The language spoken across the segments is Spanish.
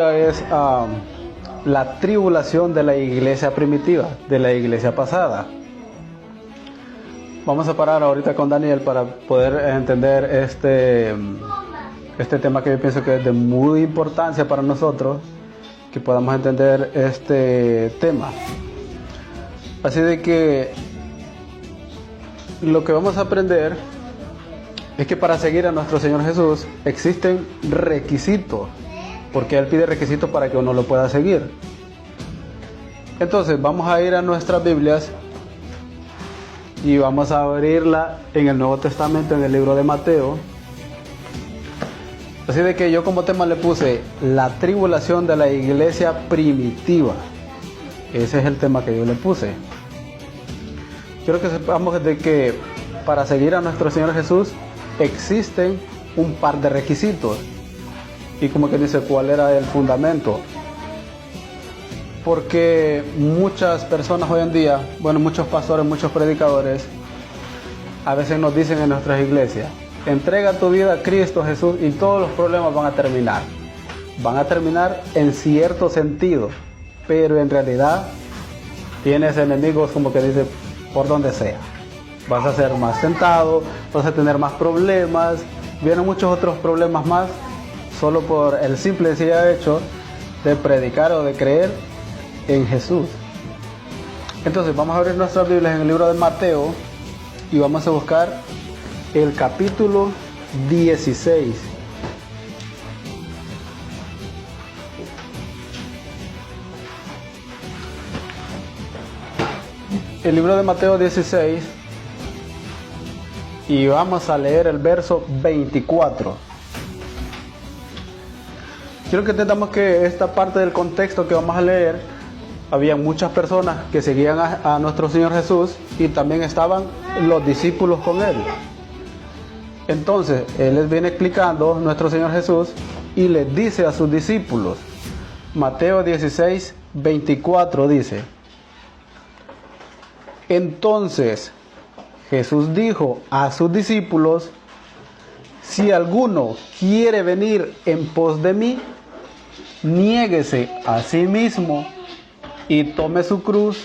Es la tribulación de la iglesia primitiva, de la iglesia pasada. Vamos a parar ahorita con Daniel para poder entender este tema que yo pienso que es de muy importancia para nosotros, que podamos entender este tema. Así de que lo que vamos a aprender es que para seguir a nuestro Señor Jesús existen requisitos, porque Él pide requisitos para que uno lo pueda seguir. Entonces vamos a ir a nuestras Biblias y vamos a abrirla en el Nuevo Testamento, en el libro de Mateo. Así de que yo como tema le puse la tribulación de la iglesia primitiva. Ese es el tema que yo le puse. Quiero que sepamos de que para seguir a nuestro Señor Jesús existen un par de requisitos. Y como que dice, ¿cuál era el fundamento? Porque muchas personas hoy en día, muchos pastores, muchos predicadores, a veces nos dicen en nuestras iglesias, entrega tu vida a Cristo Jesús y todos los problemas van a terminar. Van a terminar en cierto sentido, pero en realidad tienes enemigos, como que dice, por donde sea. Vas a ser más tentado, vas a tener más problemas, vienen muchos otros problemas más, solo por el simple y sencillo hecho de predicar o de creer en Jesús. Entonces vamos a abrir nuestras Biblias en el libro de Mateo y vamos a buscar el capítulo 16. El libro de Mateo 16 y vamos a leer el verso 24. Quiero que entendamos que esta parte del contexto que vamos a leer, había muchas personas que seguían a nuestro Señor Jesús y también estaban los discípulos con Él. Entonces, Él les viene explicando, nuestro Señor Jesús, y les dice a sus discípulos, Mateo 16, 24 dice, entonces Jesús dijo a sus discípulos, si alguno quiere venir en pos de mí, niéguese a sí mismo y tome su cruz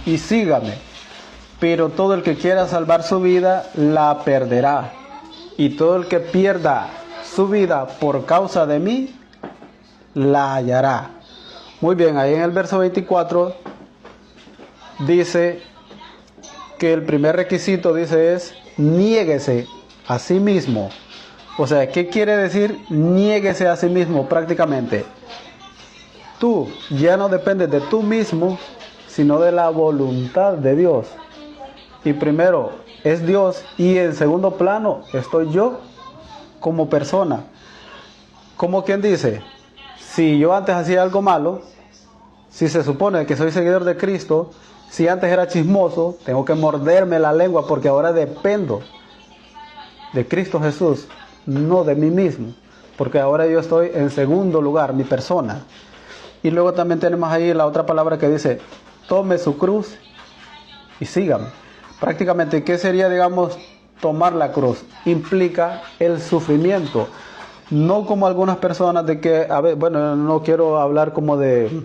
y sígame. Pero todo el que quiera salvar su vida, la perderá. Y todo el que pierda su vida por causa de mí, la hallará. Muy bien, ahí en el verso 24 dice que el primer requisito, dice, es niéguese a sí mismo. O sea, ¿qué quiere decir niéguese a sí mismo? Prácticamente, tú ya no dependes de tú mismo, sino de la voluntad de Dios. Y primero es Dios y en segundo plano estoy yo como persona. Como quien dice, si yo antes hacía algo malo, si se supone que soy seguidor de Cristo, si antes era chismoso, tengo que morderme la lengua porque ahora dependo de Cristo Jesús, no de mí mismo, porque ahora yo estoy en segundo lugar, mi persona. Y luego también tenemos ahí la otra palabra que dice, tome su cruz y sígame. Prácticamente, ¿qué sería, digamos, tomar la cruz? Implica el sufrimiento. No como algunas personas de que, no quiero hablar como de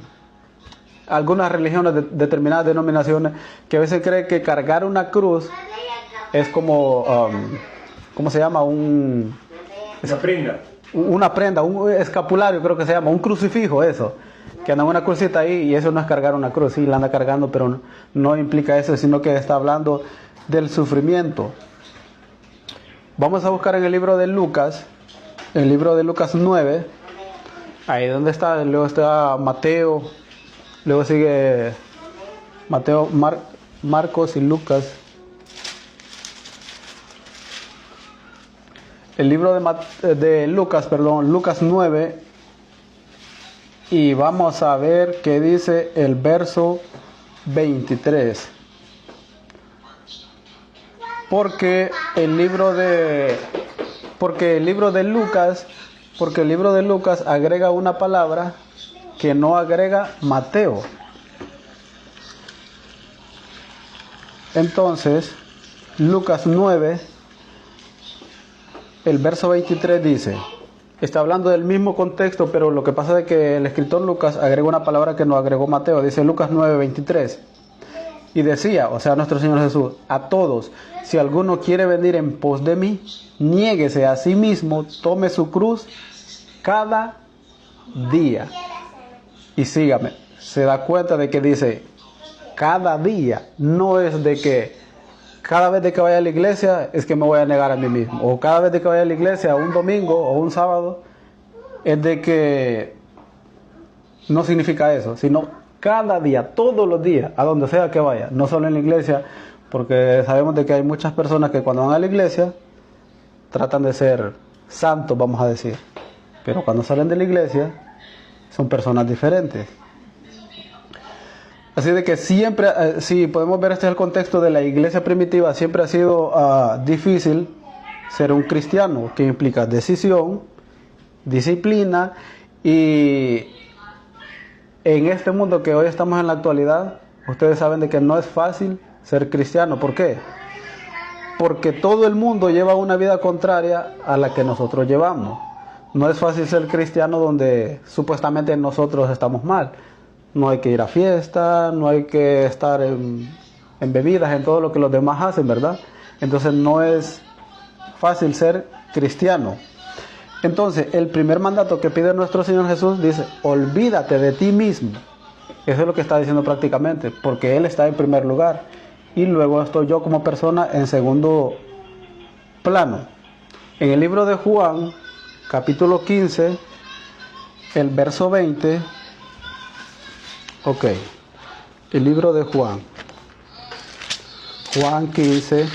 algunas religiones, de determinadas denominaciones, que a veces creen que cargar una cruz es como, ¿cómo se llama? Una prenda, un escapulario creo que se llama, un crucifijo, eso. Que anda una crucita ahí y eso no es cargar una cruz, sí la anda cargando, pero no implica eso, sino que está hablando del sufrimiento. Vamos a buscar en el libro de Lucas, el libro de Lucas 9, ahí donde está, luego está Mateo, luego sigue Mateo, Marcos y Lucas. El libro de Lucas, Lucas 9, y vamos a ver qué dice el verso 23. Porque el libro de Lucas agrega una palabra que no agrega Mateo. Entonces, Lucas 9, el verso 23 dice, está hablando del mismo contexto, pero lo que pasa es que el escritor Lucas agrega una palabra que no agregó Mateo. Dice Lucas 9:23. Y decía, o sea, nuestro Señor Jesús, a todos, si alguno quiere venir en pos de mí, niéguese a sí mismo, tome su cruz cada día y sígame. Se da cuenta de que dice cada día, no es de que cada vez de que vaya a la iglesia es que me voy a negar a mí mismo, o cada vez de que vaya a la iglesia un domingo o un sábado es de que no significa eso, sino cada día, todos los días, a donde sea que vaya, no solo en la iglesia, porque sabemos de que hay muchas personas que cuando van a la iglesia tratan de ser santos, vamos a decir, pero cuando salen de la iglesia son personas diferentes. Así de que siempre, si podemos ver, este es el contexto de la iglesia primitiva, siempre ha sido difícil ser un cristiano, que implica decisión, disciplina, y en este mundo que hoy estamos en la actualidad, ustedes saben de que no es fácil ser cristiano. ¿Por qué? Porque todo el mundo lleva una vida contraria a la que nosotros llevamos. No es fácil ser cristiano donde supuestamente nosotros estamos mal. No hay que ir a fiesta, no hay que estar en bebidas, en todo lo que los demás hacen, ¿verdad? Entonces no es fácil ser cristiano. Entonces, el primer mandato que pide nuestro Señor Jesús dice, olvídate de ti mismo. Eso es lo que está diciendo prácticamente, porque Él está en primer lugar. Y luego estoy yo como persona en segundo plano. En el libro de Juan, capítulo 15, el verso 20. Ok, el libro de Juan. Juan 15.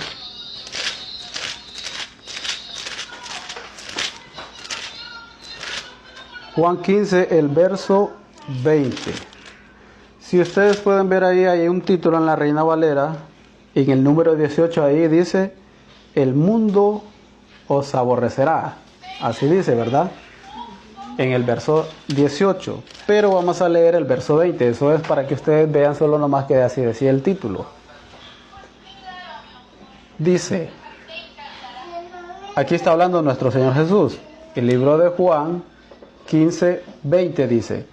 Juan 15, el verso 20. Si ustedes pueden ver ahí, hay un título en la Reina Valera, en el número 18 ahí dice, el mundo os aborrecerá. Así dice, ¿verdad? En el verso 18. Pero vamos a leer el verso 20. Eso es para que ustedes vean solo nomás que así decía el título. Dice, aquí está hablando nuestro Señor Jesús. El libro de Juan 15:20 dice,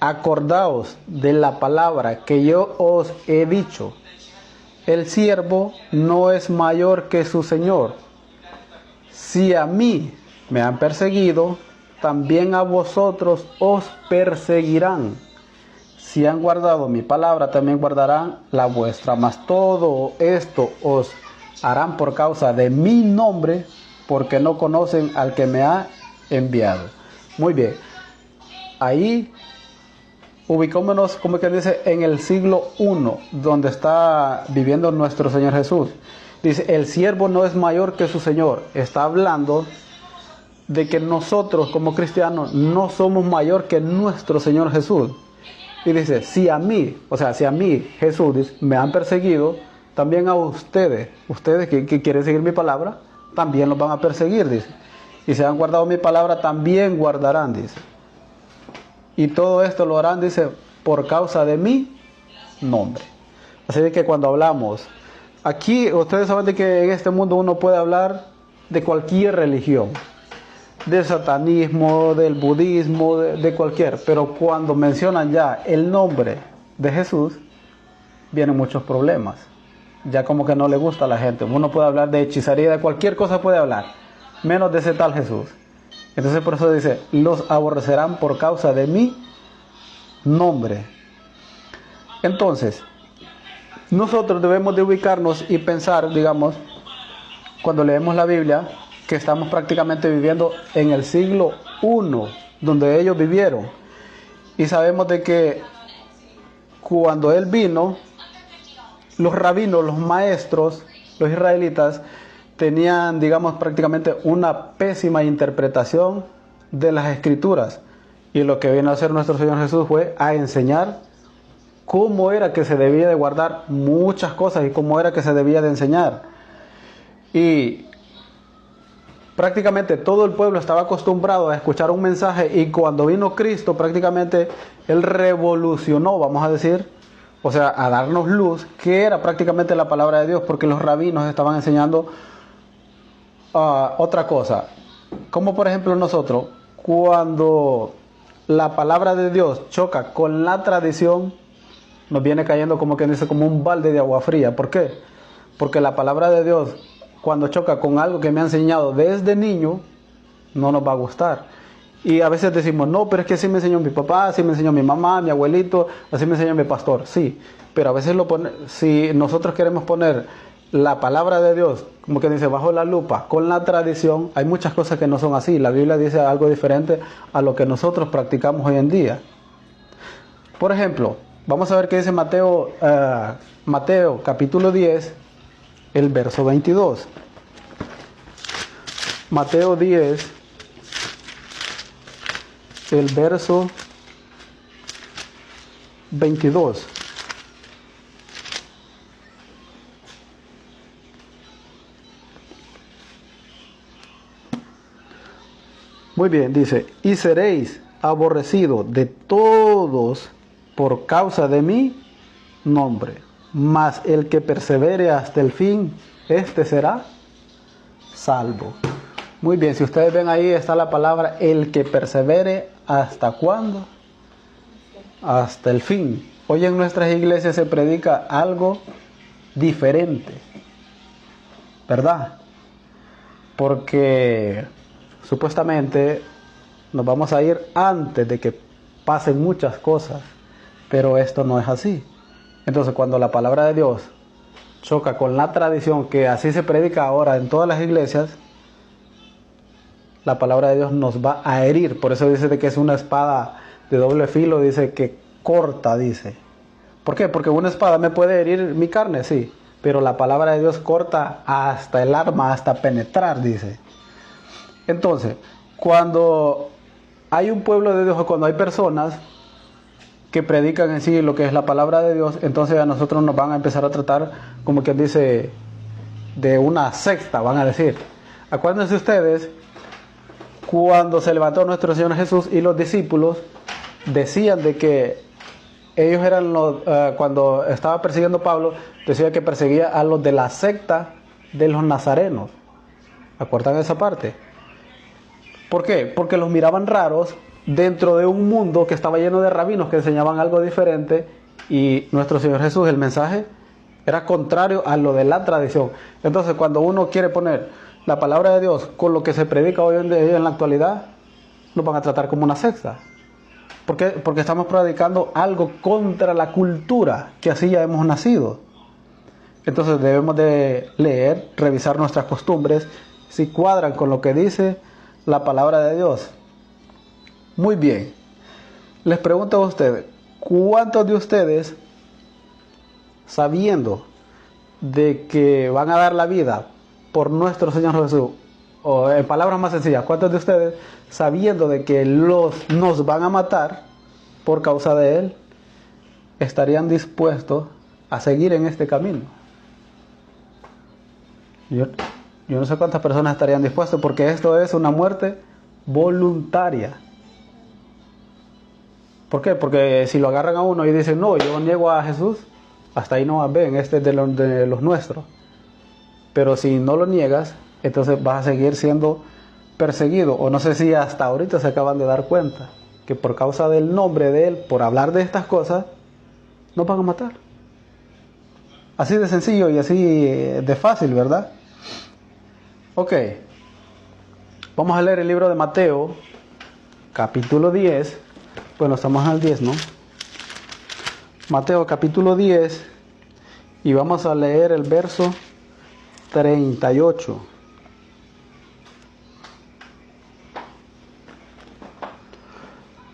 acordaos de la palabra que yo os he dicho, el siervo no es mayor que su Señor. Si a mí me han perseguido, también a vosotros os perseguirán. Si han guardado mi palabra, también guardarán la vuestra. Mas todo esto os harán por causa de mi nombre, porque no conocen al que me ha enviado. Muy bien, ahí ubicémonos, como que dice, en el siglo I, donde está viviendo nuestro Señor Jesús. Dice, el siervo no es mayor que su Señor. Está hablando de que nosotros como cristianos no somos mayor que nuestro Señor Jesús. Y dice, si a mí, o sea, si a mí, Jesús, dice, me han perseguido, también a ustedes que quieren seguir mi palabra, también los van a perseguir, dice. Y si han guardado mi palabra, también guardarán, dice. Y todo esto lo harán, dice, por causa de mi nombre. Así de que cuando hablamos, aquí ustedes saben de que en este mundo uno puede hablar de cualquier religión, del satanismo, del budismo, de cualquier. Pero cuando mencionan ya el nombre de Jesús, vienen muchos problemas. Ya como que no le gusta a la gente. Uno puede hablar de hechicería, de cualquier cosa puede hablar, menos de ese tal Jesús. Entonces por eso dice, los aborrecerán por causa de mi nombre. Entonces, nosotros debemos de ubicarnos y pensar, digamos, cuando leemos la Biblia, que estamos prácticamente viviendo en el siglo I, donde ellos vivieron. Y sabemos de que cuando Él vino, los rabinos, los maestros, los israelitas, tenían, digamos, prácticamente una pésima interpretación de las Escrituras. Y lo que vino a hacer nuestro Señor Jesús fue a enseñar cómo era que se debía de guardar muchas cosas y cómo era que se debía de enseñar. Y prácticamente todo el pueblo estaba acostumbrado a escuchar un mensaje, y cuando vino Cristo, prácticamente Él revolucionó, vamos a decir, o sea, a darnos luz, que era prácticamente la palabra de Dios, porque los rabinos estaban enseñando otra cosa. Como por ejemplo nosotros, cuando la palabra de Dios choca con la tradición, nos viene cayendo como quien dice, como un balde de agua fría. ¿Por qué? Porque la palabra de Dios, cuando choca con algo que me ha enseñado desde niño, no nos va a gustar. Y a veces decimos, no, pero es que así me enseñó mi papá, así me enseñó mi mamá, mi abuelito, así me enseñó mi pastor. Sí, pero a veces si nosotros queremos poner la palabra de Dios, como que dice, bajo la lupa, con la tradición, hay muchas cosas que no son así. La Biblia dice algo diferente a lo que nosotros practicamos hoy en día. Por ejemplo, vamos a ver qué dice Mateo capítulo 10, el verso 22. Mateo 10, el verso 22. Muy bien, dice, y seréis aborrecidos de todos por causa de mi nombre, mas el que persevere hasta el fin, este será salvo. Muy bien, si ustedes ven ahí está la palabra el que persevere, ¿hasta cuándo? Hasta el fin. Hoy en nuestras iglesias se predica algo diferente, ¿verdad? Porque supuestamente nos vamos a ir antes de que pasen muchas cosas, pero esto no es así. Entonces, cuando la palabra de Dios choca con la tradición, que así se predica ahora en todas las iglesias, la palabra de Dios nos va a herir. Por eso dice que es una espada de doble filo, dice que corta, dice. ¿Por qué? Porque una espada me puede herir mi carne, sí, pero la palabra de Dios corta hasta el alma, hasta penetrar, dice. Entonces, cuando hay un pueblo de Dios o cuando hay personas que predican en sí lo que es la palabra de Dios, entonces a nosotros nos van a empezar a tratar como quien dice de una secta, van a decir. Acuérdense ustedes, cuando se levantó nuestro Señor Jesús y los discípulos decían de que ellos eran cuando estaba persiguiendo a Pablo, decía que perseguía a los de la secta de los nazarenos. ¿Acuerdan esa parte? ¿Por qué? Porque los miraban raros dentro de un mundo que estaba lleno de rabinos que enseñaban algo diferente, y nuestro Señor Jesús, el mensaje era contrario a lo de la tradición. Entonces, cuando uno quiere poner la palabra de Dios con lo que se predica hoy en día en la actualidad, nos van a tratar como una secta. ¿Por qué? Porque estamos predicando algo contra la cultura, que así ya hemos nacido. Entonces debemos de leer, revisar nuestras costumbres, si cuadran con lo que dice la palabra de Dios. Muy bien. Les pregunto a ustedes, ¿cuántos de ustedes, sabiendo de que van a dar la vida por nuestro Señor Jesús, o en palabras más sencillas, cuántos de ustedes, sabiendo de que nos van a matar por causa de Él, estarían dispuestos a seguir en este camino? Yo no sé cuántas personas estarían dispuestas, porque esto es una muerte voluntaria. ¿Por qué? Porque si lo agarran a uno y dicen, no, yo niego a Jesús, hasta ahí no ven, este es de los nuestros. Pero si no lo niegas, entonces vas a seguir siendo perseguido. O no sé si hasta ahorita se acaban de dar cuenta que por causa del nombre de Él, por hablar de estas cosas, nos van a matar. Así de sencillo y así de fácil, ¿verdad? Ok. Vamos a leer el libro de Mateo, capítulo 10. Bueno, estamos al 10, ¿no? Mateo, capítulo 10. Y vamos a leer el verso 38.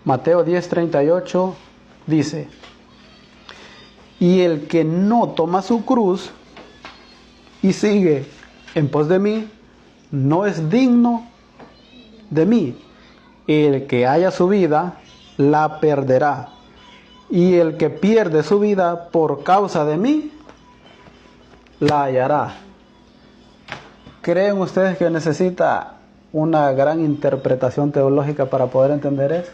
Mateo 10, 38 dice: y el que no toma su cruz y sigue en pos de mí, no es digno de mí. El que haya su vida, la perderá. Y el que pierde su vida por causa de mí, la hallará. ¿Creen ustedes que necesita una gran interpretación teológica para poder entender eso?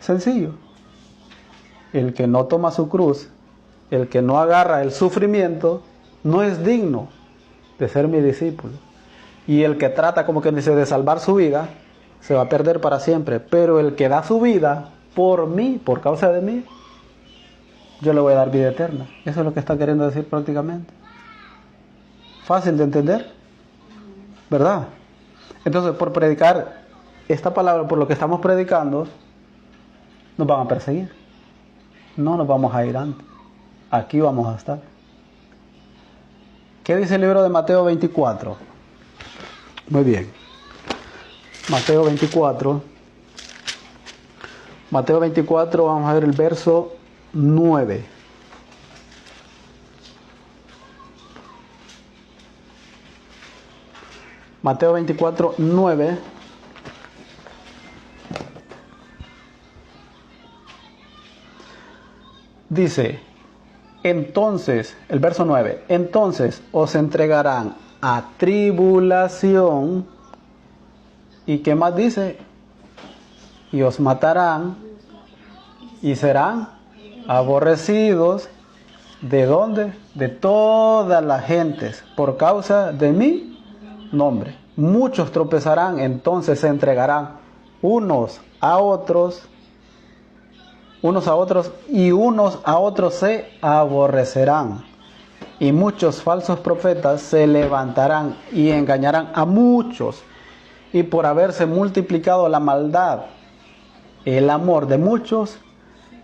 Sencillo. El que no toma su cruz, el que no agarra el sufrimiento, no es digno de ser mi discípulo. Y el que trata, como que dice, de salvar su vida, se va a perder para siempre. Pero el que da su vida por mí, por causa de mí, yo le voy a dar vida eterna. Eso es lo que está queriendo decir prácticamente. Fácil de entender, ¿verdad? Entonces, por predicar esta palabra, por lo que estamos predicando, nos van a perseguir. No nos vamos a ir antes. Aquí vamos a estar. ¿Qué dice el libro de Mateo 24? Muy bien. Mateo 24. Mateo 24, vamos a ver el verso 9. Mateo 24, 9. Dice, entonces, el verso 9, entonces os entregarán a tribulación. ¿Y qué más dice? Y os matarán y serán aborrecidos. ¿De dónde? De todas las gentes, por causa de mi nombre. Muchos tropezarán, entonces se entregarán unos a otros y unos a otros se aborrecerán. Y muchos falsos profetas se levantarán y engañarán a muchos. Y por haberse multiplicado la maldad, el amor de muchos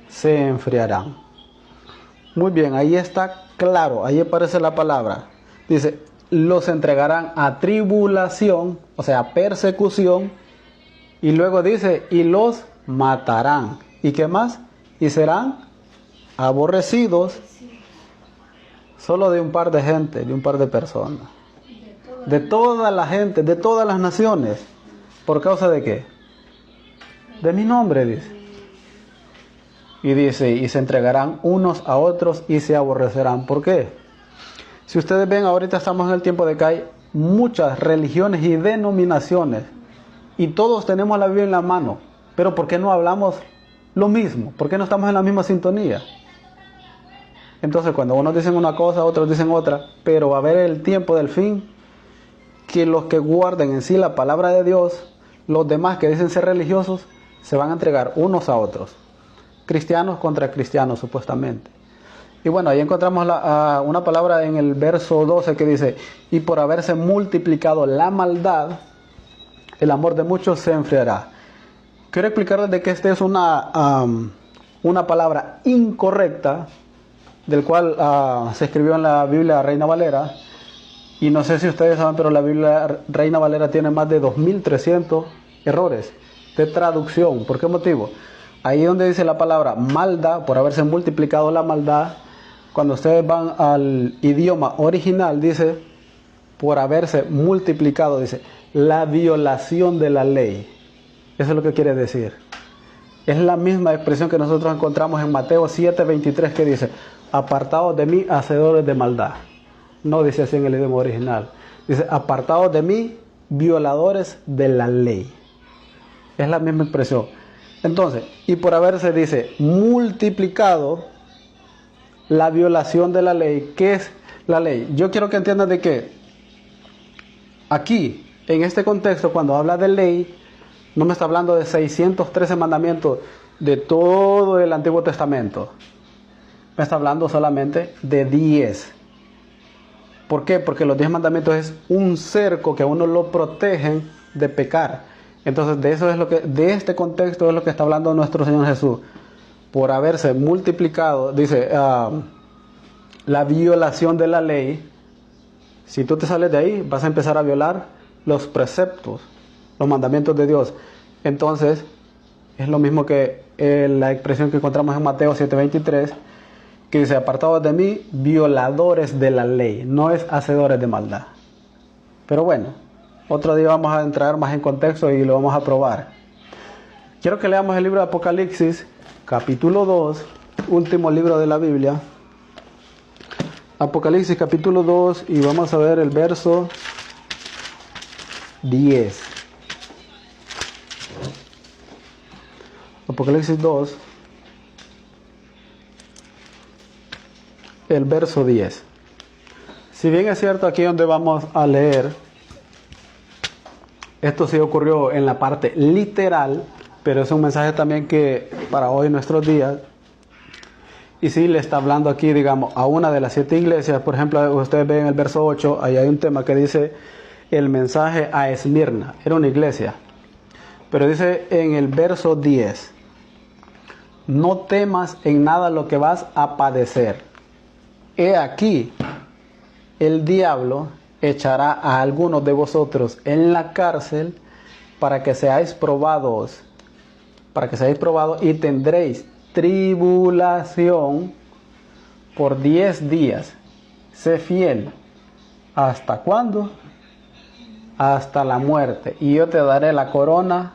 se enfriarán. Muy bien, ahí está claro, ahí aparece la palabra. Dice, los entregarán a tribulación, o sea, persecución. Y luego dice, y los matarán. ¿Y qué más? Y serán aborrecidos solo de un par de gente, de un par de personas. De toda la gente, de todas las naciones. ¿Por causa de qué? De mi nombre, dice. Y dice, y se entregarán unos a otros y se aborrecerán. ¿Por qué? Si ustedes ven, ahorita estamos en el tiempo de que hay muchas religiones y denominaciones. Y todos tenemos la Biblia en la mano. Pero ¿por qué no hablamos lo mismo? ¿Por qué no estamos en la misma sintonía? Entonces, cuando unos dicen una cosa, otros dicen otra. Pero va a haber el tiempo del fin, que los que guarden en sí la palabra de Dios, los demás que dicen ser religiosos, se van a entregar unos a otros. Cristianos contra cristianos, supuestamente. Y bueno, ahí encontramos una palabra en el verso 12 que dice, y por haberse multiplicado la maldad, el amor de muchos se enfriará. Quiero explicarles de que esta es una palabra incorrecta, del cual se escribió en la Biblia Reina Valera. Y no sé si ustedes saben, pero la Biblia Reina Valera tiene más de 2300 errores de traducción. ¿Por qué motivo? Ahí donde dice la palabra maldad, por haberse multiplicado la maldad, cuando ustedes van al idioma original, dice, por haberse multiplicado, dice, la violación de la ley. Eso es lo que quiere decir. Es la misma expresión que nosotros encontramos en Mateo 7:23, que dice, apartados de mí, hacedores de maldad. No dice así en el idioma original. Dice, apartados de mí, violadores de la ley. Es la misma expresión. Entonces, y por haberse, dice, multiplicado la violación de la ley. ¿Qué es la ley? Yo quiero que entiendan de que aquí, en este contexto, cuando habla de ley, no me está hablando de 613 mandamientos de todo el Antiguo Testamento. Me está hablando solamente de 10. ¿Por qué? Porque los 10 mandamientos es un cerco que a uno lo protegen de pecar. Entonces, de este contexto es lo que está hablando nuestro Señor Jesús. Por haberse multiplicado, dice, la violación de la ley. Si tú te sales de ahí, vas a empezar a violar los preceptos, los mandamientos de Dios. Entonces, es lo mismo que la expresión que encontramos en Mateo 7:23, que dice, apartados de mí, violadores de la ley. No es hacedores de maldad. Pero bueno, otro día vamos a entrar más en contexto y lo vamos a probar. Quiero que leamos el libro de Apocalipsis, capítulo 2, último libro de la Biblia. Apocalipsis capítulo 2, y vamos a ver el verso 10. Apocalipsis 2, el verso 10. Si bien es cierto, aquí donde vamos a leer Esto sí ocurrió en la parte literal, pero es un mensaje también que para hoy, nuestros días, y sí le está hablando aquí, digamos, a una de las 7 iglesias. Por ejemplo, ustedes ven en el verso 8, ahí hay un tema que dice el mensaje a Esmirna, era una iglesia. Pero dice en el verso 10, no temas en nada lo que vas a padecer. He aquí, el diablo echará a algunos de vosotros en la cárcel para que seáis probados y tendréis tribulación por 10 días. Sé fiel. ¿Hasta cuándo? Hasta la muerte. Y yo te daré la corona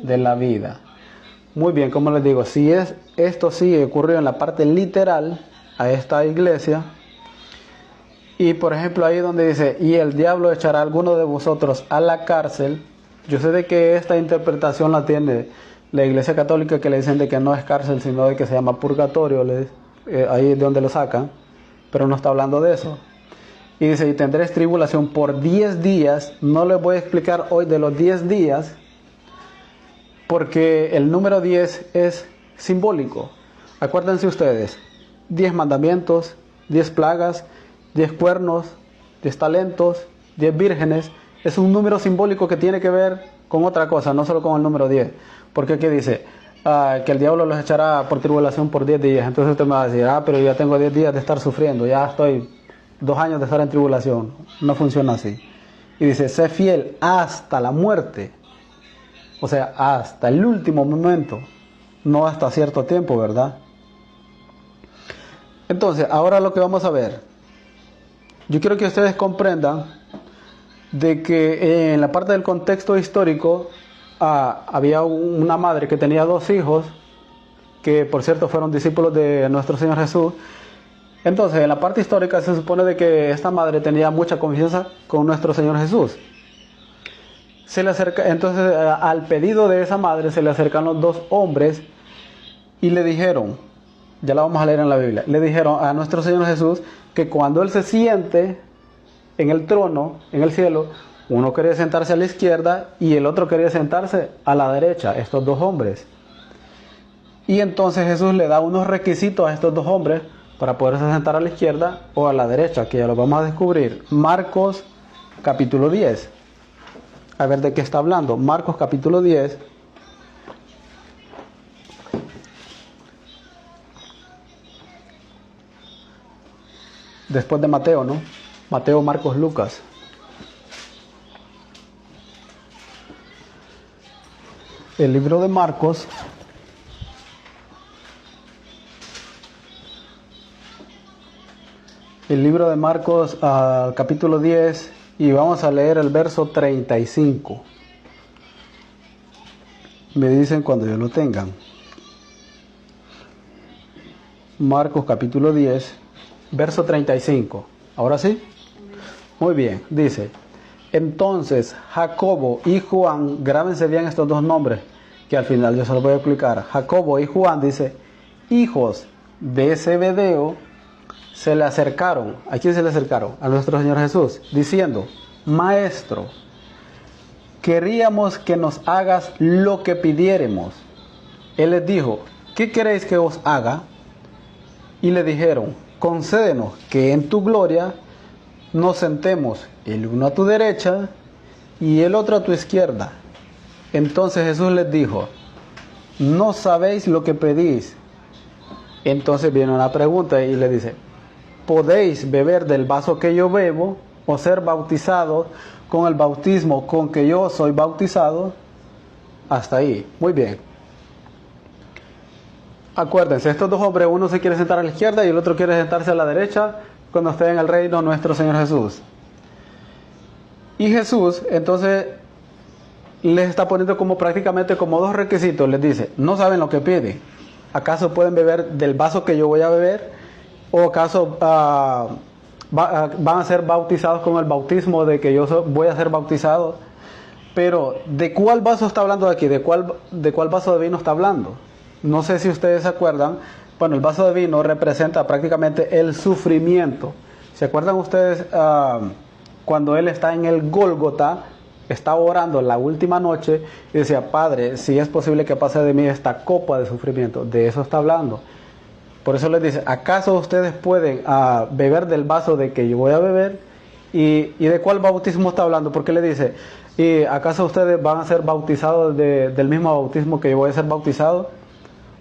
de la vida. Muy bien, como les digo, si esto sí ocurrió en la parte literal a esta iglesia. Y por ejemplo ahí donde dice, y el diablo echará a alguno de vosotros a la cárcel. Yo sé de que esta interpretación la tiene la iglesia católica, que le dicen de que no es cárcel, sino de que se llama purgatorio. Ahí es donde lo sacan, pero no está hablando de eso. Y dice, y tendréis tribulación por 10 días. No les voy a explicar hoy de los 10 días, porque el número 10 es simbólico. Acuérdense ustedes, 10 mandamientos, 10 plagas, 10 cuernos, 10 talentos, 10 vírgenes. Es un número simbólico que tiene que ver con otra cosa, no solo con el número 10. Porque aquí dice que el diablo los echará por tribulación por 10 días. Entonces usted me va a decir, pero ya tengo 10 días de estar sufriendo, ya estoy 2 años de estar en tribulación. No funciona así. Y dice, sé fiel hasta la muerte. O sea, hasta el último momento, no hasta cierto tiempo, ¿verdad? Entonces, ahora lo que vamos a ver. Yo quiero que ustedes comprendan de que en la parte del contexto histórico había una madre que tenía 2 hijos, que por cierto fueron discípulos de nuestro Señor Jesús. Entonces, en la parte histórica se supone de que esta madre tenía mucha confianza con nuestro Señor Jesús. Entonces, al pedido de esa madre se le acercaron 2 hombres y le dijeron, ya la vamos a leer en la Biblia, le dijeron a nuestro Señor Jesús que cuando Él se siente en el trono, en el cielo, uno quería sentarse a la izquierda y el otro quería sentarse a la derecha, estos 2 hombres. Y entonces Jesús le da unos requisitos a estos 2 hombres para poderse sentar a la izquierda o a la derecha, que ya lo vamos a descubrir. Marcos capítulo 10. A ver de qué está hablando. Marcos capítulo 10. Después de Mateo, ¿no? Mateo, Marcos, Lucas. El libro de Marcos. El libro de Marcos, capítulo 10. Y vamos a leer el verso 35. Me dicen cuando ya lo tengan. Marcos capítulo 10, verso 35. ¿Ahora sí? Muy bien, dice. Entonces Jacobo y Juan, grábense bien estos 2 nombres, que al final yo se los voy a explicar. Jacobo y Juan, dice, hijos de Zebedeo, se le acercaron. ¿A quién se le acercaron? A nuestro Señor Jesús, diciendo, Maestro, queríamos que nos hagas lo que pidiéremos. Él les dijo, ¿qué queréis que os haga? Y le dijeron, concédenos que en tu gloria nos sentemos el uno a tu derecha y el otro a tu izquierda. Entonces Jesús les dijo, no sabéis lo que pedís. Entonces viene una pregunta y le dice, ¿podéis beber del vaso que yo bebo o ser bautizados con el bautismo con que yo soy bautizado? Hasta ahí, muy bien. Acuérdense, estos 2 hombres, uno se quiere sentar a la izquierda y el otro quiere sentarse a la derecha cuando esté en el reino de nuestro Señor Jesús. Y Jesús entonces les está poniendo prácticamente como 2 requisitos. Les dice, no saben lo que piden. ¿Acaso pueden beber del vaso que yo voy a beber? ¿O acaso van a ser bautizados con el bautismo de que yo voy a ser bautizado? Pero ¿de cuál vaso está hablando aquí? ¿De cuál vaso de vino está hablando? No sé si ustedes se acuerdan. Bueno, el vaso de vino representa prácticamente el sufrimiento. ¿Se acuerdan ustedes cuando Él está en el Gólgota, Está orando la última noche y decía, Padre, si es posible que pase de mí esta copa de sufrimiento. De eso está hablando. Por eso les dice, ¿acaso ustedes pueden beber del vaso de que yo voy a beber? ¿Y de cuál bautismo está hablando? Porque le dice, ¿y acaso ustedes van a ser bautizados del mismo bautismo que yo voy a ser bautizado?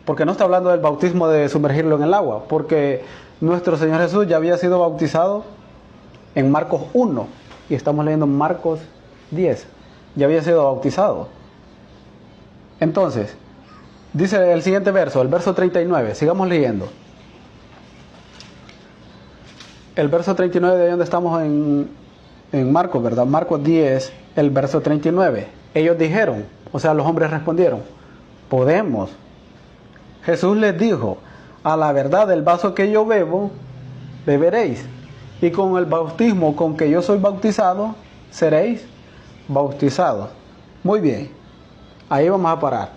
Porque no está hablando del bautismo de sumergirlo en el agua, porque nuestro Señor Jesús ya había sido bautizado en Marcos 1, y estamos leyendo Marcos 10, ya había sido bautizado. Entonces, dice el siguiente verso, el verso 39, sigamos leyendo. El verso 39 de donde estamos en Marcos, ¿verdad? Marcos 10, el verso 39. Ellos dijeron, o sea, los hombres respondieron, podemos. Jesús les dijo, a la verdad del vaso que yo bebo, beberéis. Y con el bautismo con que yo soy bautizado, seréis bautizados. Muy bien, ahí vamos a parar.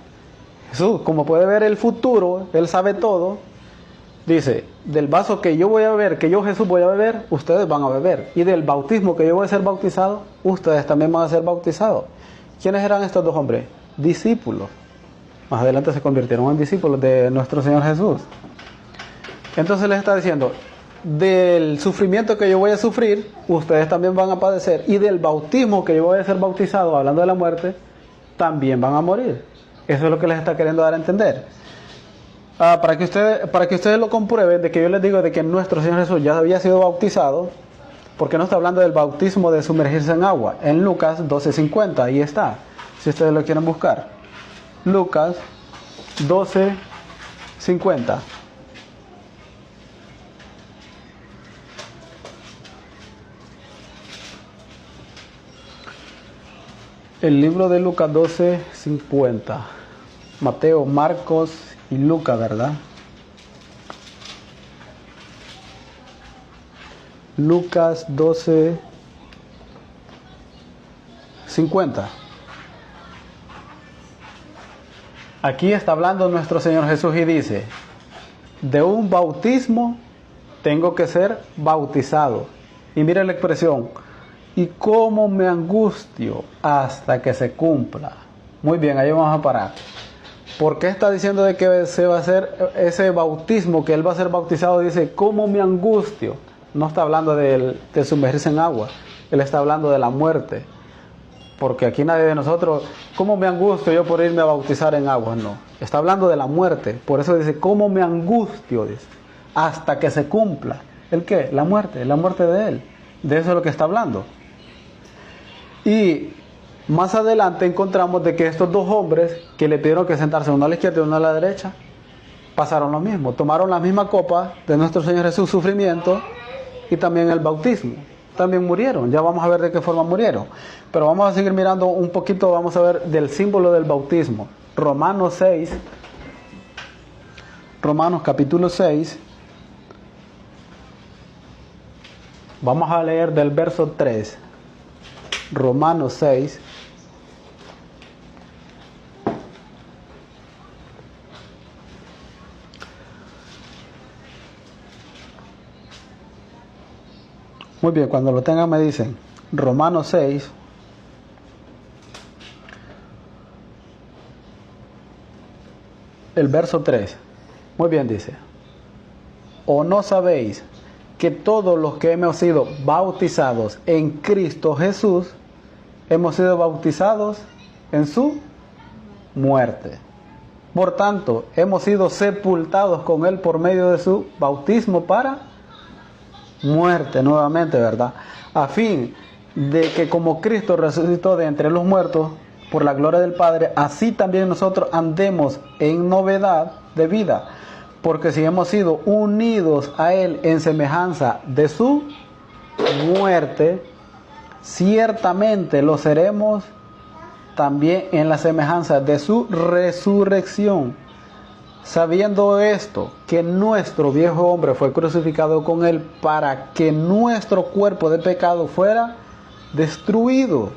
Jesús, como puede ver el futuro, Él sabe todo, dice, del vaso que yo voy a beber, que yo Jesús voy a beber, ustedes van a beber. Y del bautismo que yo voy a ser bautizado, ustedes también van a ser bautizados. ¿Quiénes eran estos dos hombres? Discípulos. Más adelante se convirtieron en discípulos de nuestro Señor Jesús. Entonces les está diciendo, del sufrimiento que yo voy a sufrir, ustedes también van a padecer. Y del bautismo que yo voy a ser bautizado, hablando de la muerte, también van a morir. Eso es lo que les está queriendo dar a entender. Para que ustedes lo comprueben, de que yo les digo de que nuestro Señor Jesús ya había sido bautizado, porque no está hablando del bautismo de sumergirse en agua. En Lucas 12:50, ahí está, si ustedes lo quieren buscar. Lucas 12:50. El libro de Lucas 12:50. Mateo, Marcos y Lucas, ¿verdad? Lucas 12:50. Aquí está hablando nuestro Señor Jesús y dice, de un bautismo tengo que ser bautizado. Y mire la expresión, y cómo me angustio hasta que se cumpla. Muy bien, ahí vamos a parar. ¿Por qué está diciendo de que se va a hacer ese bautismo, que Él va a ser bautizado? Dice, cómo me angustio. No está hablando de sumergirse en agua. Él está hablando de la muerte. Porque aquí nadie de nosotros, ¿cómo me angustio yo por irme a bautizar en agua? No. Está hablando de la muerte. Por eso dice, ¿cómo me angustio? Dice, hasta que se cumpla. ¿El qué? La muerte de Él. De eso es lo que está hablando. Y más adelante encontramos de que estos dos hombres que le pidieron que sentarse uno a la izquierda y uno a la derecha, pasaron lo mismo, tomaron la misma copa de nuestro Señor Jesús, sufrimiento, y también el bautismo. También murieron, ya vamos a ver de qué forma murieron. Pero vamos a seguir mirando un poquito, vamos a ver del símbolo del bautismo. Romanos 6, Romanos capítulo 6, vamos a leer del verso 3. Romanos 6. Muy bien, cuando lo tengan me dicen. Romanos 6. El verso 3. Muy bien, dice. ¿O no sabéis que todos los que hemos sido bautizados en Cristo Jesús, hemos sido bautizados en su muerte? Por tanto, hemos sido sepultados con Él por medio de su bautismo para muerte nuevamente, ¿verdad? A fin de que como Cristo resucitó de entre los muertos por la gloria del Padre, así también nosotros andemos en novedad de vida. Porque si hemos sido unidos a Él en semejanza de su muerte, ciertamente lo seremos también en la semejanza de su resurrección. Sabiendo esto, que nuestro viejo hombre fue crucificado con Él para que nuestro cuerpo de pecado fuera destruido,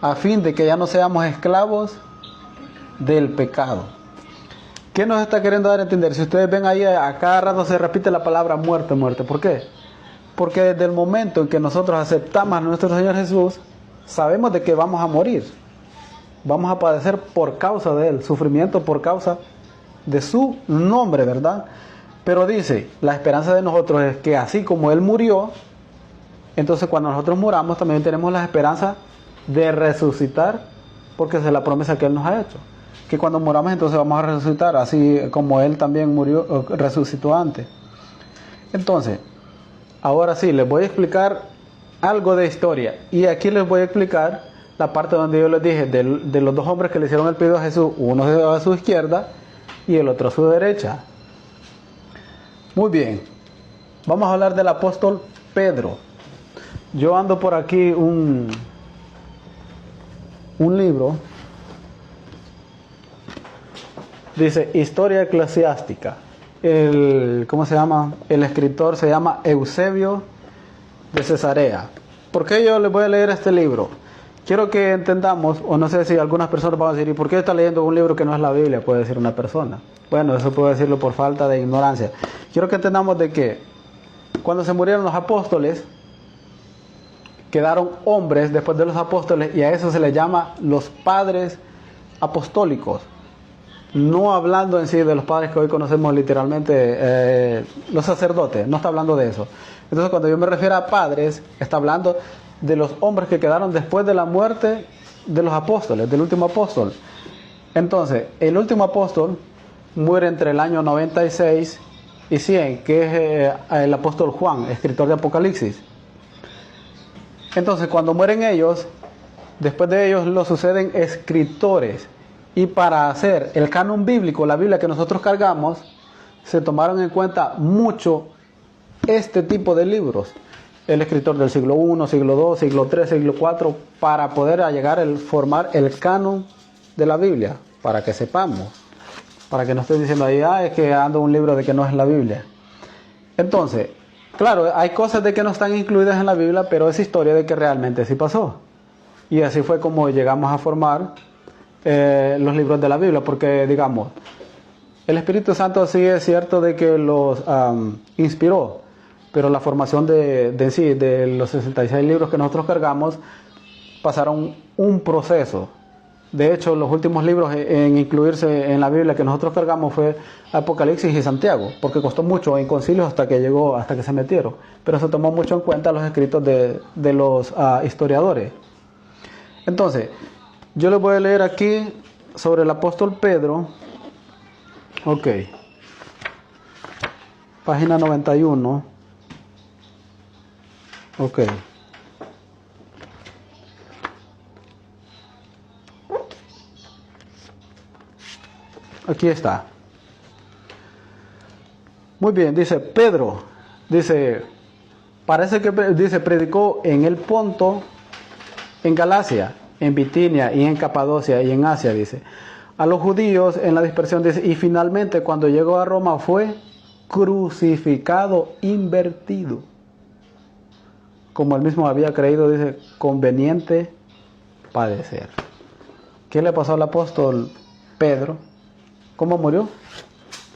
a fin de que ya no seamos esclavos del pecado. ¿Qué nos está queriendo dar a entender? Si ustedes ven ahí, a cada rato se repite la palabra muerte, muerte. ¿Por qué? Porque desde el momento en que nosotros aceptamos a nuestro Señor Jesús, sabemos de que vamos a morir, vamos a padecer por causa de Él, sufrimiento por causa de su nombre, ¿verdad? Pero dice, la esperanza de nosotros es que así como Él murió, entonces cuando nosotros muramos también tenemos la esperanza de resucitar, porque esa es la promesa que Él nos ha hecho. Que cuando muramos entonces vamos a resucitar, así como Él también murió, resucitó antes. Entonces, ahora sí, les voy a explicar algo de historia. Y aquí les voy a explicar la parte donde yo les dije de los dos hombres que le hicieron el pedido a Jesús, uno a su izquierda y el otro a su derecha. Muy bien, vamos a hablar del apóstol Pedro. Yo ando por aquí un libro, dice Historia Eclesiástica. ¿Cómo se llama? El escritor se llama Eusebio de Cesarea. ¿Por qué yo les voy a leer este libro? Quiero que entendamos, o no sé si algunas personas van a decir, ¿y por qué está leyendo un libro que no es la Biblia? Puede decir una persona. Bueno, eso puedo decirlo por falta de ignorancia. Quiero que entendamos de que cuando se murieron los apóstoles, quedaron hombres después de los apóstoles, y a eso se les llama los padres apostólicos. No hablando en sí de los padres que hoy conocemos literalmente, los sacerdotes, no está hablando de eso. Entonces cuando yo me refiero a padres, está hablando de los hombres que quedaron después de la muerte de los apóstoles, del último apóstol. Entonces, el último apóstol muere entre el año 96 y 100, que es el apóstol Juan, escritor de Apocalipsis. Entonces, cuando mueren ellos, después de ellos lo suceden escritores. Y para hacer el canon bíblico, la Biblia que nosotros cargamos, se tomaron en cuenta mucho este tipo de libros. El escritor del siglo I, siglo II, siglo III, siglo IV, para poder llegar a formar el canon de la Biblia, para que sepamos, para que no estén diciendo ahí, es que ando un libro de que no es la Biblia. Entonces, claro, hay cosas de que no están incluidas en la Biblia, pero es historia de que realmente sí pasó. Y así fue como llegamos a formar los libros de la Biblia, porque digamos, el Espíritu Santo sí es cierto de que los inspiró, pero la formación de los 66 libros que nosotros cargamos pasaron un proceso. De hecho, los últimos libros en incluirse en la Biblia que nosotros cargamos fue Apocalipsis y Santiago, porque costó mucho en concilios hasta que se metieron, pero se tomó mucho en cuenta los escritos de los historiadores. Entonces, yo les voy a leer aquí sobre el apóstol Pedro. Ok. Página 91. Ok. Aquí está. Muy bien, dice Pedro. Parece que dice, predicó en el Ponto, en Galacia, en Bitinia y en Capadocia y en Asia, dice, a los judíos en la dispersión, dice, y finalmente cuando llegó a Roma fue crucificado, invertido, como él mismo había creído, dice, conveniente padecer. ¿Qué le pasó al apóstol Pedro? ¿Cómo murió?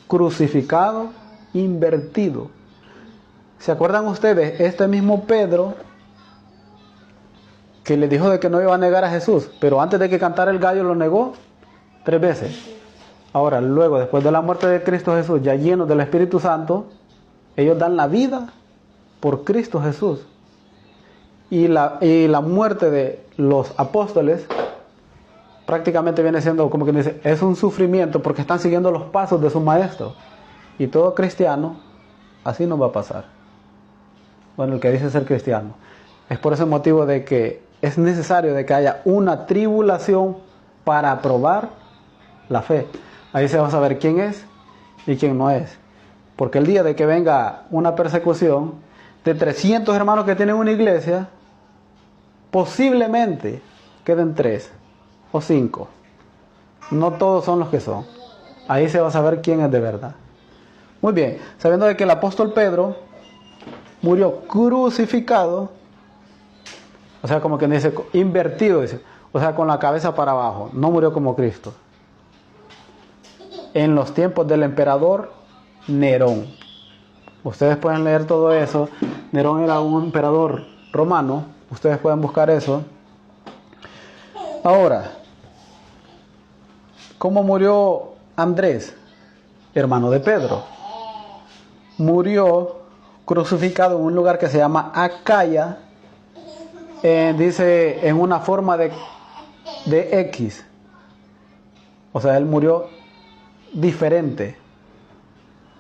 Crucificado, invertido. ¿Se acuerdan ustedes? Este mismo Pedro que le dijo de que no iba a negar a Jesús, pero antes de que cantara el gallo lo negó 3 veces. Ahora, luego, después de la muerte de Cristo Jesús, ya llenos del Espíritu Santo, ellos dan la vida por Cristo Jesús. Y la muerte de los apóstoles prácticamente viene siendo, como que dice, es un sufrimiento porque están siguiendo los pasos de su maestro. Y todo cristiano, así no va a pasar. Bueno, el que dice ser cristiano. Es por ese motivo de que es necesario de que haya una tribulación para probar la fe. Ahí se va a saber quién es y quién no es. Porque el día de que venga una persecución de 300 hermanos que tienen una iglesia, posiblemente queden 3 o 5. No todos son los que son. Ahí se va a saber quién es de verdad. Muy bien, sabiendo de que el apóstol Pedro murió crucificado, o sea, como que dice, invertido, dice, o sea, con la cabeza para abajo, no murió como Cristo. En los tiempos del emperador Nerón. Ustedes pueden leer todo eso. Nerón era un emperador romano, ustedes pueden buscar eso. Ahora, ¿cómo murió Andrés, hermano de Pedro? Murió crucificado en un lugar que se llama Acaya, dice en una forma de X. O sea, él murió diferente.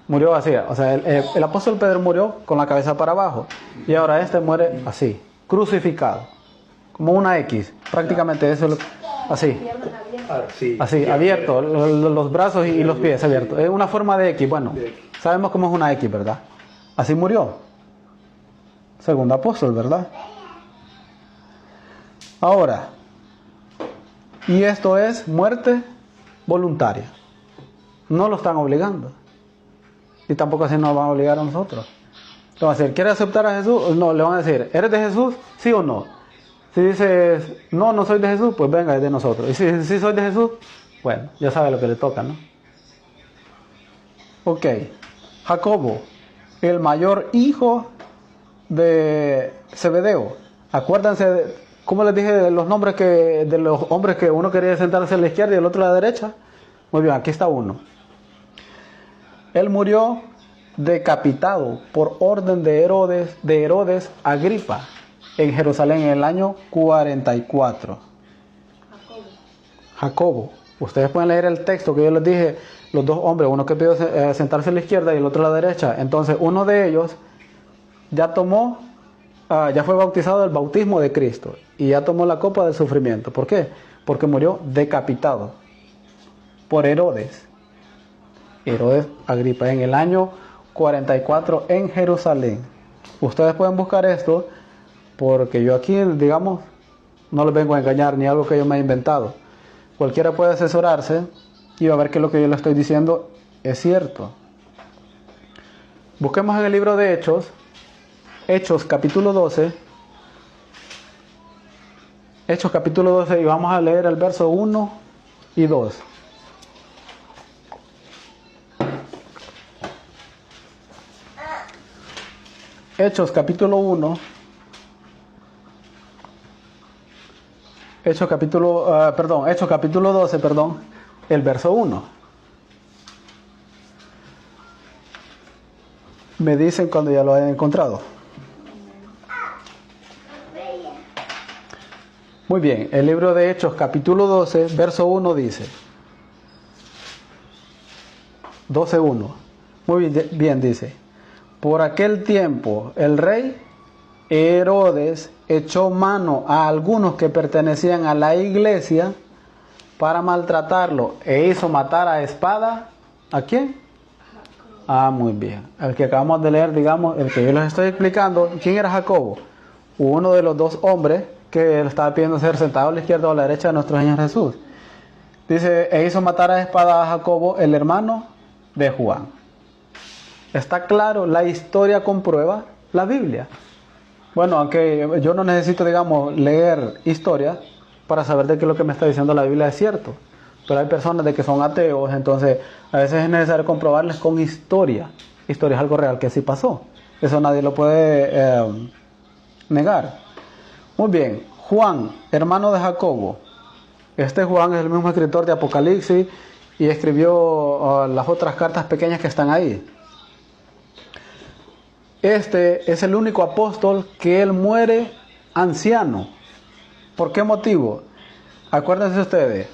Murió así. O sea, el apóstol Pedro murió con la cabeza para abajo. Y ahora este muere así, crucificado. Como una X. Prácticamente eso es así. Así, abierto. Los brazos y los pies abiertos. Es una forma de X. Bueno, sabemos cómo es una X, ¿verdad? Así murió. Segundo apóstol, ¿verdad? Ahora, y esto es muerte voluntaria. No lo están obligando. Y tampoco así nos van a obligar a nosotros. Le van a decir, ¿quieres aceptar a Jesús? No, le van a decir, ¿eres de Jesús? ¿Sí o no? Si dices, no, no soy de Jesús, pues venga, es de nosotros. Y si sí soy de Jesús, bueno, ya sabe lo que le toca, ¿no? Ok. Jacobo, el mayor hijo de Zebedeo. Acuérdense, ¿cómo les dije de los nombres de los hombres que uno quería sentarse a la izquierda y el otro a la derecha? Muy bien, aquí está uno. Él murió decapitado por orden de Herodes Agripa en Jerusalén en el año 44. Jacobo. Ustedes pueden leer el texto que yo les dije, los dos hombres, uno que pidió sentarse a la izquierda y el otro a la derecha. Entonces uno de ellos ya ya fue bautizado del bautismo de Cristo y ya tomó la copa del sufrimiento. ¿Por qué? Porque murió decapitado por Herodes Agripa en el año 44 en Jerusalén. Ustedes pueden buscar esto porque yo aquí, digamos, no les vengo a engañar ni algo que yo me he inventado. Cualquiera puede asesorarse y va a ver que lo que yo le estoy diciendo es cierto. Busquemos en el libro de Hechos capítulo 12. Hechos capítulo 12 y vamos a leer el verso 1 y 2. Hechos capítulo 1. Hechos capítulo 12, el verso 1. Me dicen cuando ya lo hayan encontrado. Muy bien, el libro de Hechos capítulo 12, verso 1 dice. 12:1. Muy bien, dice. Por aquel tiempo el rey Herodes echó mano a algunos que pertenecían a la iglesia para maltratarlo e hizo matar a espada. ¿A quién? Muy bien. El que acabamos de leer, digamos, el que yo les estoy explicando. ¿Quién era Jacobo? Uno de los dos hombres que él estaba pidiendo ser sentado a la izquierda o a la derecha de nuestro Señor Jesús. Dice, e hizo matar a espada a Jacobo, el hermano de Juan. Está claro, la historia comprueba la Biblia. Bueno, aunque yo no necesito, digamos, leer historia para saber de que lo que me está diciendo la Biblia es cierto. Pero hay personas de que son ateos, entonces a veces es necesario comprobarles con historia. Historia es algo real que sí pasó. Eso nadie lo puede negar. Muy bien, Juan, hermano de Jacobo. Este Juan es el mismo escritor de Apocalipsis y escribió las otras cartas pequeñas que están ahí. Este es el único apóstol que él muere anciano. ¿Por qué motivo? Acuérdense ustedes,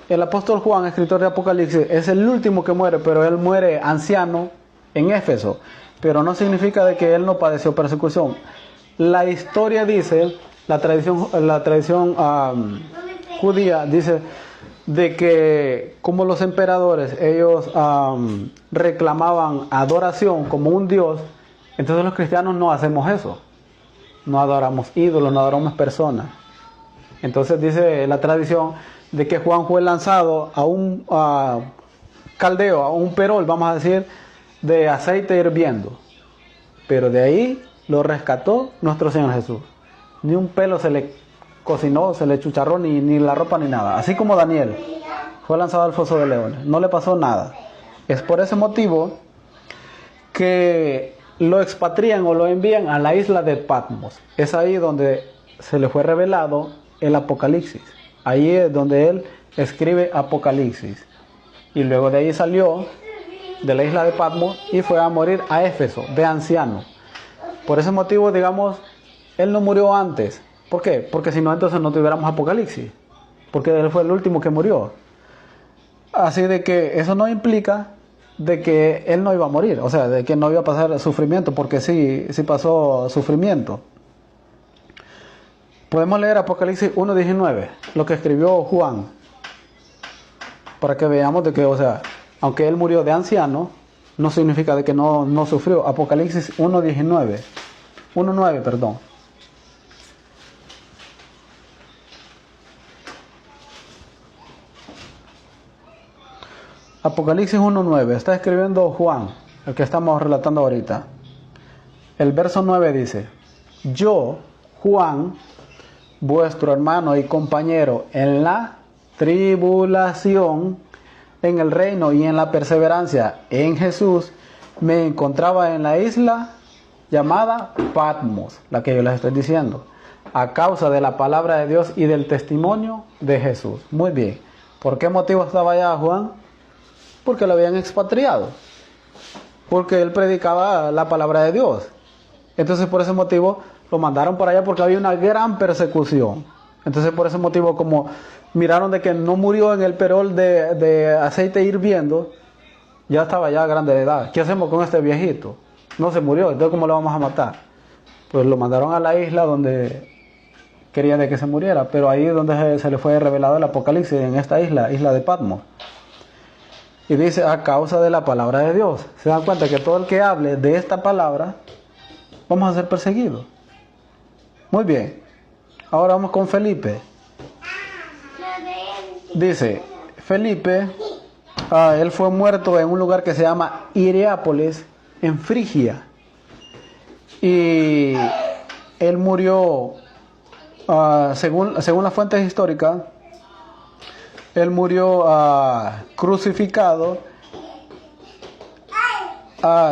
el apóstol Juan, escritor de Apocalipsis, es el último que muere, pero él muere anciano en Éfeso. Pero no significa de que él no padeció persecución. La historia dice, la tradición judía dice de que como los emperadores, ellos reclamaban adoración como un dios. Entonces los cristianos no hacemos eso. No adoramos ídolos, no adoramos personas. Entonces dice la tradición de que Juan fue lanzado a un caldeo, a un perol, vamos a decir, de aceite hirviendo. Pero de ahí lo rescató nuestro Señor Jesús. Ni un pelo se le cocinó, se le chucharró, ni la ropa, ni nada. Así como Daniel fue lanzado al foso de leones. No le pasó nada. Es por ese motivo que lo expatrian o lo envían a la isla de Patmos. Es ahí donde se le fue revelado el Apocalipsis. Ahí es donde él escribe Apocalipsis. Y luego de ahí salió de la isla de Patmos y fue a morir a Éfeso, de anciano. Por ese motivo, digamos, él no murió antes. ¿Por qué? Porque si no, entonces no tuviéramos Apocalipsis. Porque él fue el último que murió. Así de que eso no implica de que él no iba a morir. O sea, de que no iba a pasar sufrimiento. Porque sí pasó sufrimiento. Podemos leer Apocalipsis 1:19, lo que escribió Juan. Para que veamos de que, o sea, aunque él murió de anciano, no significa de que no sufrió. Apocalipsis 1:9, perdón. Apocalipsis 1:9, está escribiendo Juan, el que estamos relatando ahorita. El verso 9 dice: yo, Juan, vuestro hermano y compañero en la tribulación, en el reino y en la perseverancia en Jesús, me encontraba en la isla llamada Patmos, la que yo les estoy diciendo, a causa de la palabra de Dios y del testimonio de Jesús. Muy bien. ¿Por qué motivo estaba allá Juan? Porque lo habían expatriado. Porque él predicaba la palabra de Dios. Entonces por ese motivo lo mandaron por allá porque había una gran persecución. Entonces por ese motivo, como miraron de que no murió en el perol de aceite hirviendo, ya estaba ya grande de edad. ¿Qué hacemos con este viejito? No se murió, entonces ¿cómo lo vamos a matar? Pues lo mandaron a la isla donde querían de que se muriera, pero ahí es donde se le fue revelado el Apocalipsis, en esta isla de Patmos. Y dice, a causa de la palabra de Dios. Se dan cuenta que todo el que hable de esta palabra, vamos a ser perseguidos. Muy bien. Ahora vamos con Felipe. Dice, Felipe, él fue muerto en un lugar que se llama Hierápolis, en Frigia. Y él murió, según las fuentes históricas, él murió crucificado.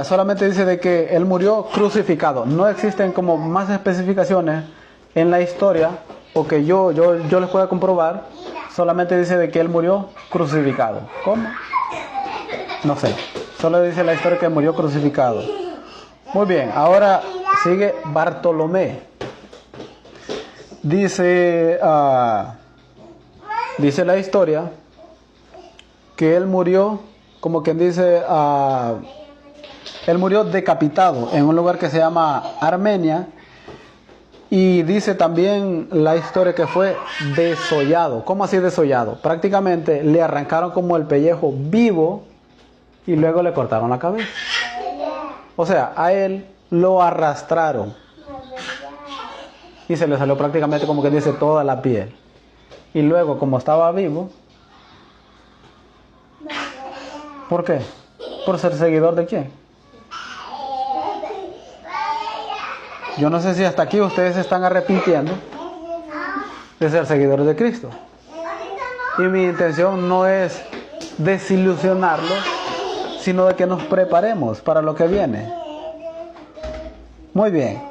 Solamente dice de que él murió crucificado. No existen como más especificaciones en la historia, o que yo les pueda comprobar. Solamente dice de que él murió crucificado. ¿Cómo? No sé. Solo dice la historia que murió crucificado. Muy bien. Ahora sigue Bartolomé. Dice la historia que él murió, como quien dice, él murió decapitado en un lugar que se llama Armenia. Y dice también la historia que fue desollado. ¿Cómo así desollado? Prácticamente le arrancaron como el pellejo vivo y luego le cortaron la cabeza. O sea, a él lo arrastraron y se le salió prácticamente, como que dice, toda la piel. Y luego, como estaba vivo, ¿por qué? ¿Por ser seguidor de quién? Yo no sé si hasta aquí ustedes se están arrepintiendo de ser seguidores de Cristo. Y mi intención no es desilusionarlos, sino de que nos preparemos para lo que viene. Muy bien.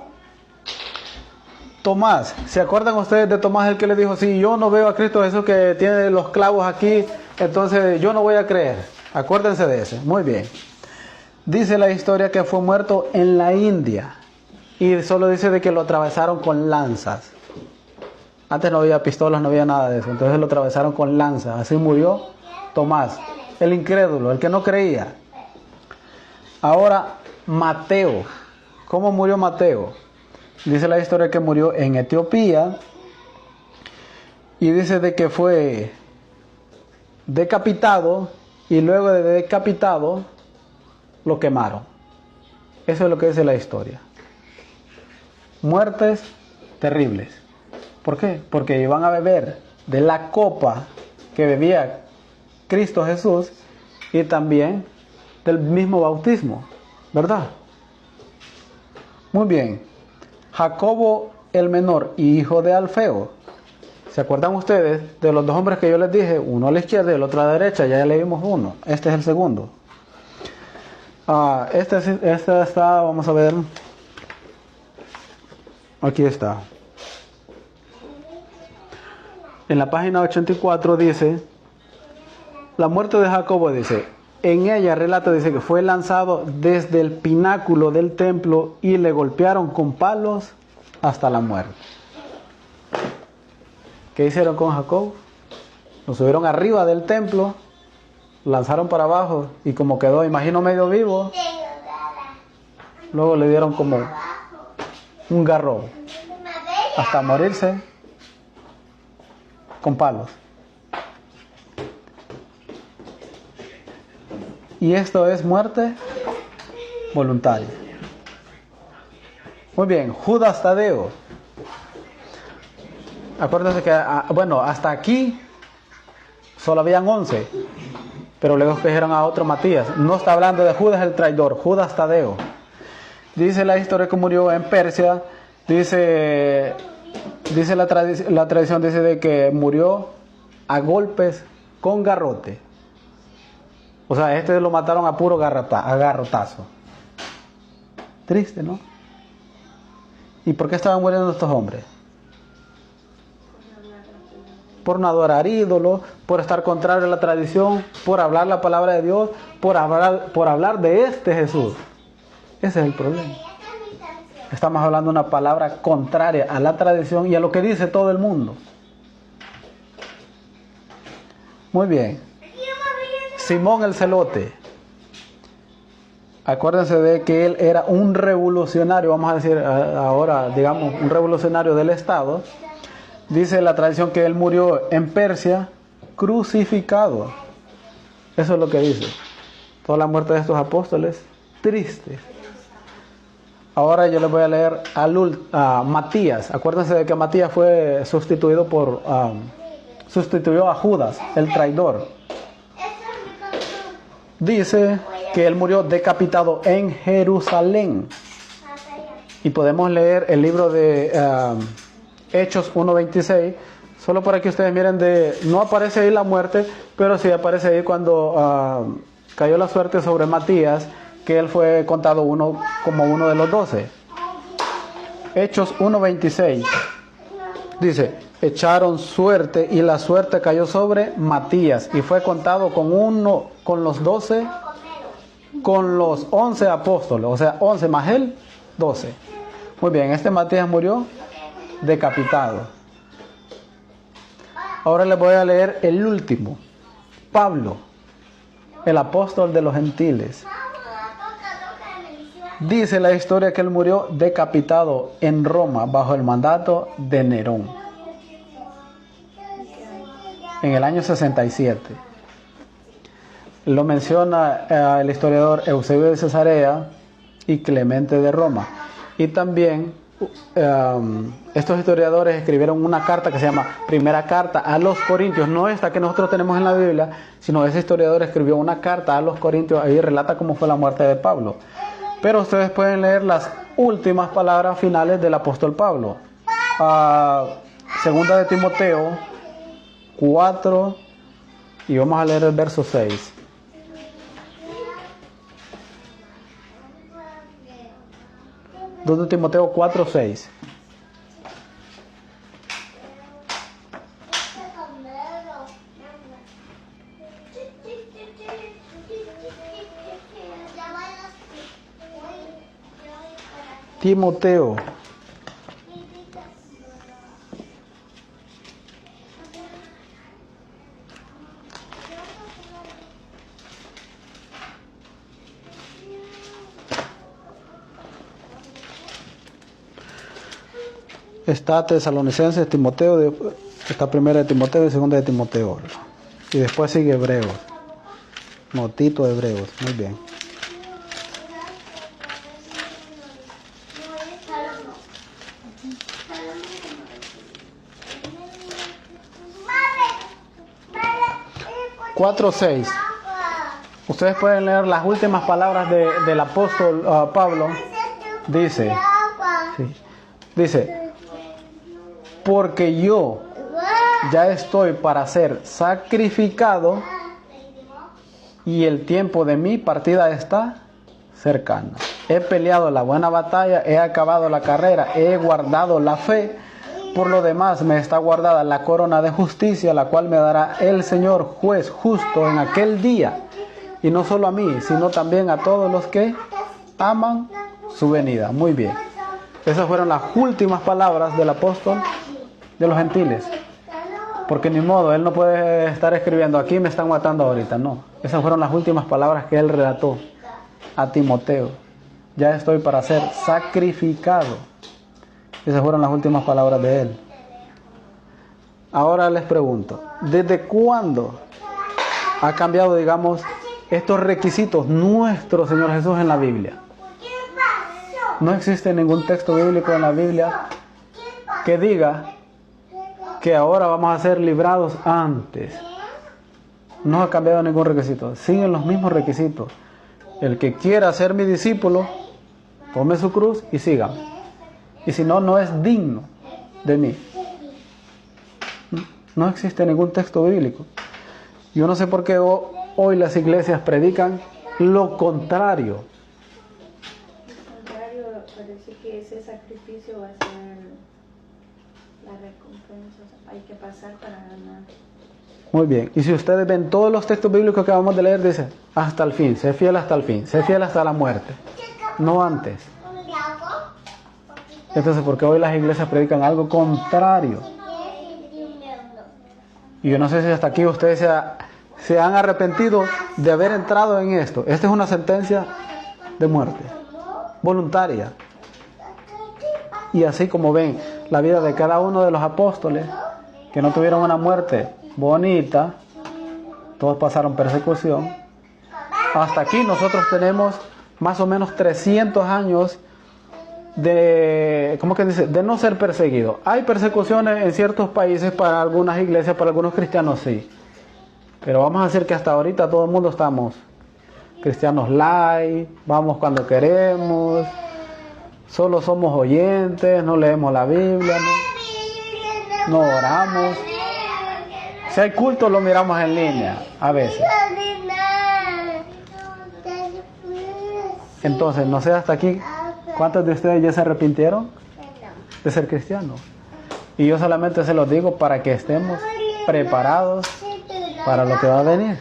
Tomás, ¿se acuerdan ustedes de Tomás, el que le dijo, si yo no veo a Cristo Jesús que tiene los clavos aquí, entonces yo no voy a creer? Acuérdense de ese. Muy bien. Dice la historia que fue muerto en la India. Y solo dice de que lo atravesaron con lanzas. Antes no había pistolas, no había nada de eso. Entonces lo atravesaron con lanzas. Así murió Tomás, el incrédulo, el que no creía. Ahora, Mateo. ¿Cómo murió Mateo? Dice la historia que murió en Etiopía. Y dice de que fue decapitado. Y luego de decapitado, lo quemaron. Eso es lo que dice la historia. Muertes terribles. ¿Por qué? Porque iban a beber de la copa que bebía Cristo Jesús y también del mismo bautismo, ¿verdad? Muy bien. Jacobo el menor, hijo de Alfeo. ¿Se acuerdan ustedes de los dos hombres que yo les dije? Uno a la izquierda y el otro a la derecha. Ya leímos uno. Este es el segundo. Este está, vamos a ver. Aquí está. En la página 84 dice, la muerte de Jacobo, dice, en ella relata, dice que fue lanzado desde el pináculo del templo y le golpearon con palos hasta la muerte. ¿Qué hicieron con Jacob? Lo subieron arriba del templo, lo lanzaron para abajo y como quedó, imagino, medio vivo, luego le dieron como un garrobo hasta morirse con palos. Y esto es muerte voluntaria. Muy bien, Judas Tadeo. Acuérdense que, bueno, hasta aquí solo habían 11, pero luego escogieron a otro Matías. No está hablando de Judas el traidor, Judas Tadeo. Dice la historia que murió en Persia, dice la tradición dice de que murió a golpes con garrote. O sea, lo mataron a puro garrotazo. Triste, ¿no? ¿Y por qué estaban muriendo estos hombres? Por no adorar ídolos, por estar contrario a la tradición, por hablar la palabra de Dios, por hablar de este Jesús. Ese es el problema. Estamos hablando de una palabra contraria a la tradición y a lo que dice todo el mundo. Muy bien. Simón el Celote. Acuérdense de que él era un revolucionario, vamos a decir ahora, digamos, un revolucionario del Estado. Dice la tradición que él murió en Persia crucificado. Eso es lo que dice. Toda la muerte de estos apóstoles, triste. Ahora yo les voy a leer a Matías. Acuérdense de que Matías fue sustituido sustituyó a Judas, el traidor. Dice que él murió decapitado en Jerusalén. Y podemos leer el libro de Hechos 1:26, solo para que ustedes miren no aparece ahí la muerte, pero sí aparece ahí cuando cayó la suerte sobre Matías, que él fue contado como uno de los 12. Hechos 1:26 dice, echaron suerte y la suerte cayó sobre Matías y fue contado con los 12, con los 11 apóstoles, o sea, 11 más él, 12. Muy bien, este Matías murió decapitado. Ahora les voy a leer el último, Pablo, el apóstol de los gentiles. Dice la historia que él murió decapitado en Roma bajo el mandato de Nerón en el año 67. Lo menciona el historiador Eusebio de Cesarea y Clemente de Roma. Y también estos historiadores escribieron una carta que se llama Primera Carta a los Corintios, no esta que nosotros tenemos en la Biblia, sino ese historiador escribió una carta a los Corintios, ahí relata cómo fue la muerte de Pablo. Pero ustedes pueden leer las últimas palabras finales del apóstol Pablo. Segunda de Timoteo 4, y vamos a leer el verso 6. Timoteo 4:6. Timoteo. Está Tesalonicenses, Timoteo, está Primera de Timoteo y Segunda de Timoteo. Y después sigue Hebreos. Notito de Hebreos, muy bien. Cuatro, 6. Ustedes pueden leer las últimas palabras del apóstol Pablo. Dice, porque yo ya estoy para ser sacrificado y el tiempo de mi partida está cercano. He peleado la buena batalla, he acabado la carrera, he guardado la fe. Por lo demás me está guardada la corona de justicia, la cual me dará el Señor juez justo en aquel día. Y no solo a mí, sino también a todos los que aman su venida. Muy bien. Esas fueron las últimas palabras del apóstol de los gentiles. Porque ni modo, él no puede estar escribiendo, aquí me están matando ahorita. No, esas fueron las últimas palabras que él relató a Timoteo. Ya estoy para ser sacrificado. Esas fueron las últimas palabras de él. Ahora les pregunto, ¿desde cuándo ha cambiado, digamos, estos requisitos nuestro Señor Jesús en la Biblia? No existe ningún texto bíblico en la Biblia que diga que ahora vamos a ser librados antes. No ha cambiado ningún requisito. Siguen los mismos requisitos. El que quiera ser mi discípulo, tome su cruz y sígame. Y si no, no es digno de mí. No existe ningún texto bíblico. Yo no sé por qué hoy las iglesias predican lo contrario. Lo contrario parece que ese sacrificio va a ser la recompensa. O sea, hay que pasar para ganar. Muy bien. Y si ustedes ven todos los textos bíblicos que acabamos de leer, dice hasta el fin, sé fiel hasta el fin, sé fiel hasta la muerte. No antes. Entonces, ¿por qué hoy las iglesias predican algo contrario? Y yo no sé si hasta aquí ustedes se han arrepentido de haber entrado en esto. Esta es una sentencia de muerte, voluntaria. Y así como ven la vida de cada uno de los apóstoles, que no tuvieron una muerte bonita, todos pasaron persecución. Hasta aquí nosotros tenemos más o menos 300 años de, ¿cómo que dice?, de no ser perseguido. Hay persecuciones en ciertos países para algunas iglesias, para algunos cristianos sí. Pero vamos a decir que hasta ahorita todo el mundo estamos cristianos light, vamos cuando queremos, solo somos oyentes, no leemos la Biblia, no oramos. Si hay culto lo miramos en línea a veces. Entonces, no sé hasta aquí, ¿cuántos de ustedes ya se arrepintieron de ser cristianos? Y yo solamente se los digo para que estemos preparados para lo que va a venir.